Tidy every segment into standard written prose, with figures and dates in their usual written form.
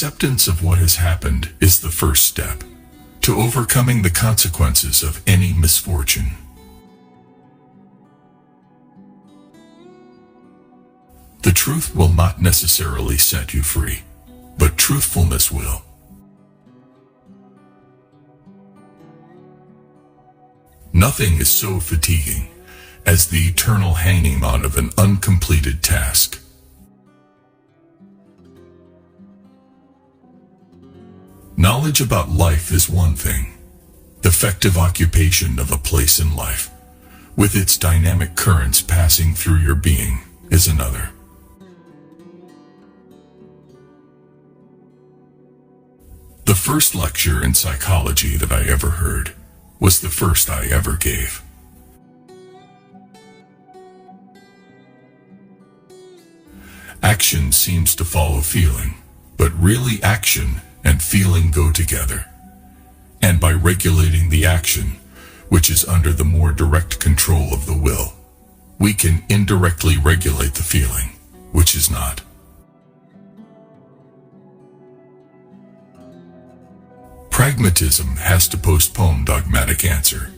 Acceptance of what has happened is the first step to overcoming the consequences of any misfortune. The truth will not necessarily set you free, but truthfulness will. Nothing is so fatiguing as the eternal hanging on of an uncompleted task. Knowledge about life is one thing. Effective occupation of a place in life, with its dynamic currents passing through your being, is another. The first lecture in psychology that I ever heard was the first I ever gave. Action seems to follow feeling, but really action and feeling go together. And by regulating the action, which is under the more direct control of the will, we can indirectly regulate the feeling, which is not. Pragmatism has to postpone dogmatic answer,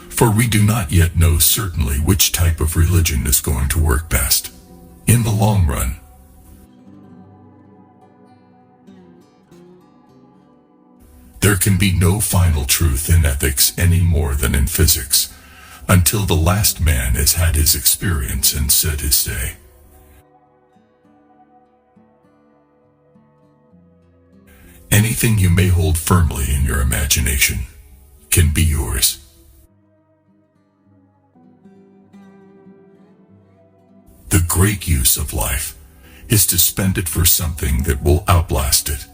for we do not yet know certainly which type of religion is going to work best in the long run. There can be no final truth in ethics any more than in physics, until the last man has had his experience and said his say. Anything you may hold firmly in your imagination can be yours. The great use of life is to spend it for something that will outlast it.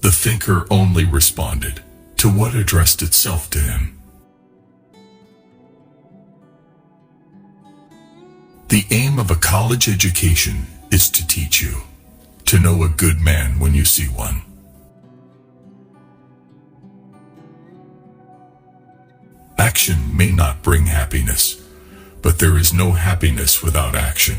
The thinker only responded to what addressed itself to him. The aim of a college education is to teach you to know a good man when you see one. Action may not bring happiness, but there is no happiness without action.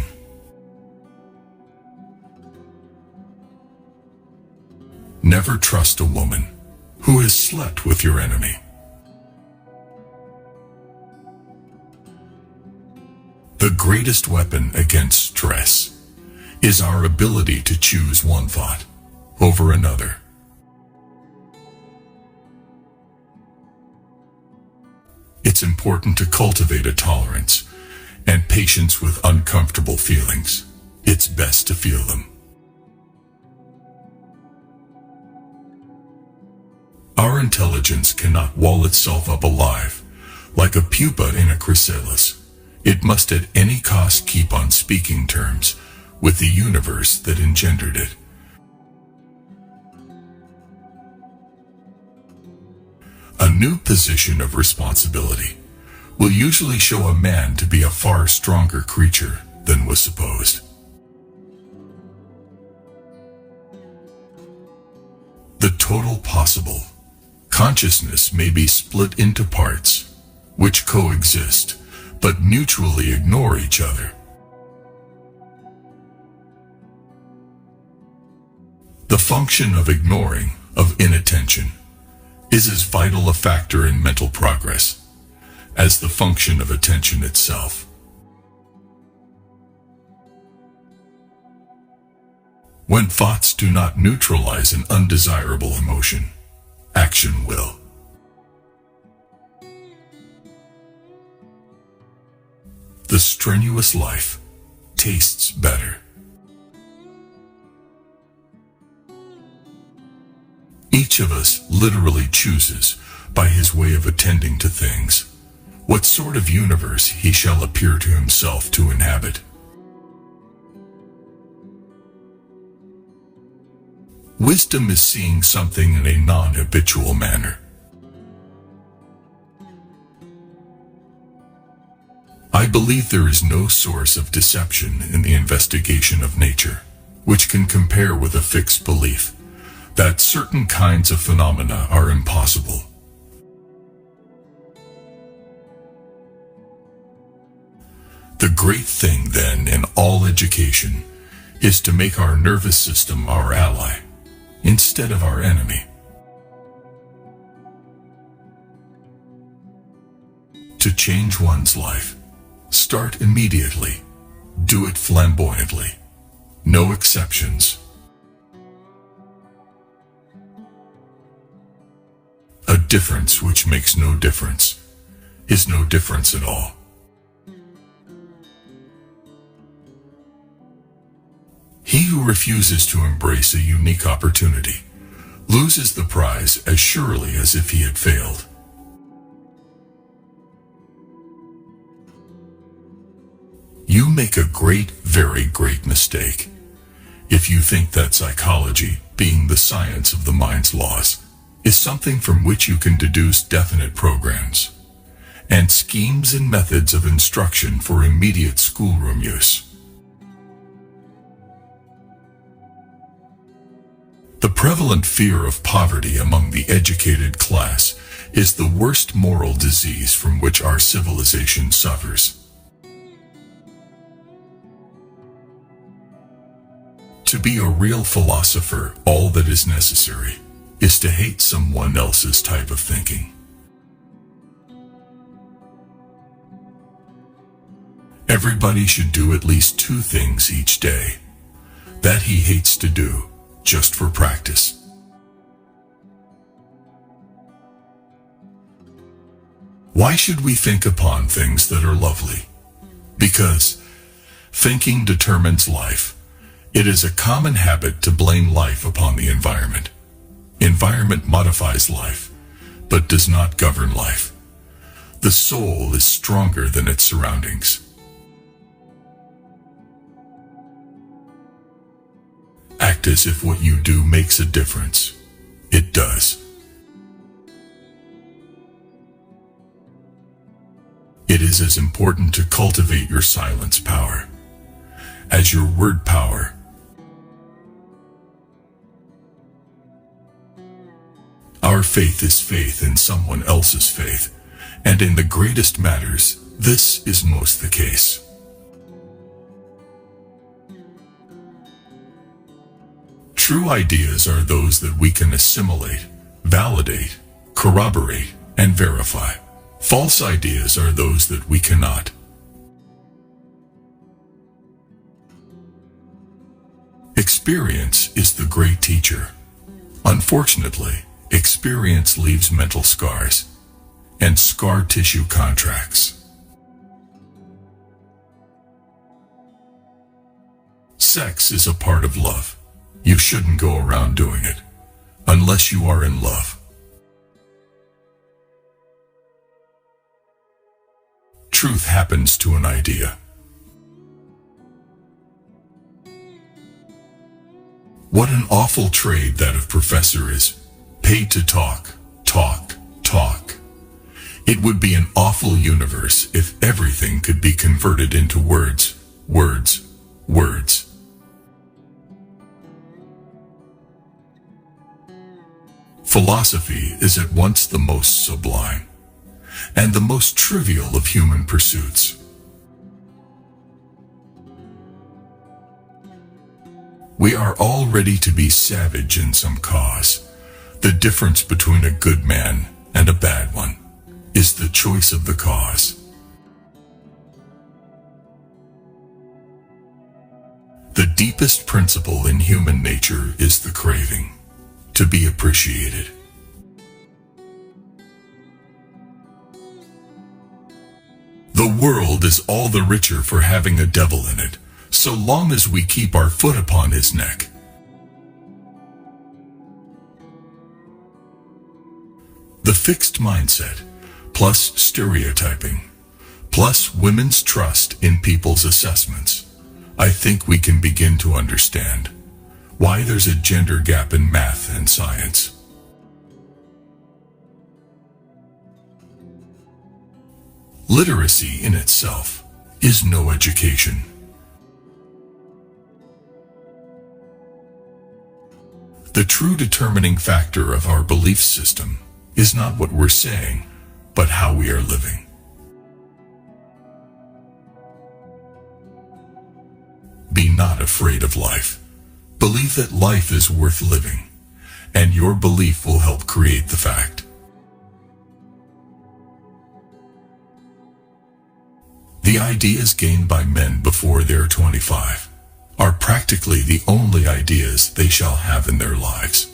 Never trust a woman who has slept with your enemy. The greatest weapon against stress is our ability to choose one thought over another. It's important to cultivate a tolerance and patience with uncomfortable feelings. It's best to feel them. Our intelligence cannot wall itself up alive, like a pupa in a chrysalis. It must at any cost keep on speaking terms with the universe that engendered it. A new position of responsibility will usually show a man to be a far stronger creature than was supposed. The total possible consciousness may be split into parts, which coexist, but mutually ignore each other. The function of ignoring, of inattention, is as vital a factor in mental progress as the function of attention itself. When thoughts do not neutralize an undesirable emotion, action will. The strenuous life tastes better. Each of us literally chooses, by his way of attending to things, what sort of universe he shall appear to himself to inhabit. Wisdom is seeing something in a non-habitual manner. I believe there is no source of deception in the investigation of nature, which can compare with a fixed belief that certain kinds of phenomena are impossible. The great thing then in all education is to make our nervous system our ally instead of our enemy. To change one's life, start immediately. Do it flamboyantly. No exceptions. A difference which makes no difference is no difference at all. He who refuses to embrace a unique opportunity loses the prize as surely as if he had failed. You make a great, very great mistake if you think that psychology, being the science of the mind's laws, is something from which you can deduce definite programs and schemes and methods of instruction for immediate schoolroom use. The prevalent fear of poverty among the educated class is the worst moral disease from which our civilization suffers. To be a real philosopher, all that is necessary is to hate someone else's type of thinking. Everybody should do at least 2 things each day that he hates to do, just for practice. Why should we think upon things that are lovely? Because thinking determines life. It is a common habit to blame life upon the environment. Environment modifies life, but does not govern life. The soul is stronger than its surroundings. Act as if what you do makes a difference. It does. It is as important to cultivate your silence power as your word power. Our faith is faith in someone else's faith, and in the greatest matters, this is most the case. True ideas are those that we can assimilate, validate, corroborate, and verify. False ideas are those that we cannot. Experience is the great teacher. Unfortunately, experience leaves mental scars, and scar tissue contracts. Sex is a part of love. You shouldn't go around doing it, unless you are in love. Truth happens to an idea. What an awful trade that of professor is, paid to talk, talk, talk. It would be an awful universe if everything could be converted into words, words, words. Philosophy is at once the most sublime and the most trivial of human pursuits. We are all ready to be savage in some cause. The difference between a good man and a bad one is the choice of the cause. The deepest principle in human nature is the craving to be appreciated. The world is all the richer for having a devil in it, so long as we keep our foot upon his neck. The fixed mindset, plus stereotyping, plus women's trust in people's assessments, I think we can begin to understand why there's a gender gap in math and science. Literacy in itself is no education. The true determining factor of our belief system is not what we're saying, but how we are living. Be not afraid of life. Believe that life is worth living, and your belief will help create the fact. The ideas gained by men before they're 25 are practically the only ideas they shall have in their lives.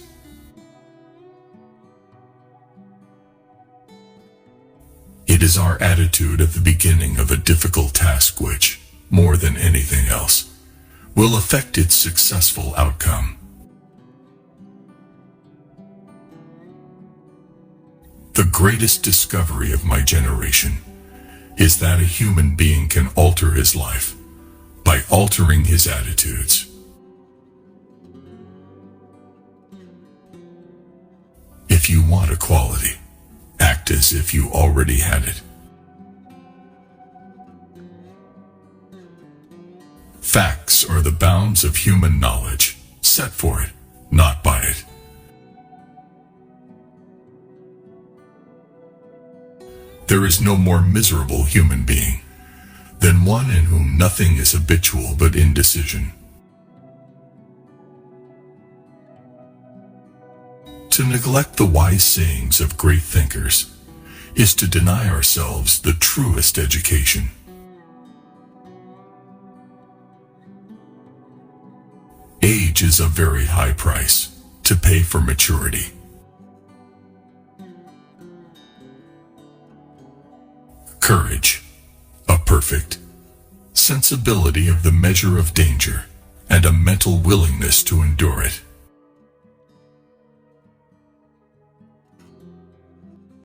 It is our attitude at the beginning of a difficult task which, more than anything else, will affect its successful outcome. The greatest discovery of my generation is that a human being can alter his life by altering his attitudes. If you want equality, act as if you already had it. Facts are the bounds of human knowledge, set for it, not by it. There is no more miserable human being than one in whom nothing is habitual but indecision. To neglect the wise sayings of great thinkers is to deny ourselves the truest education. Age is a very high price to pay for maturity. Courage, a perfect sensibility of the measure of danger, and a mental willingness to endure it.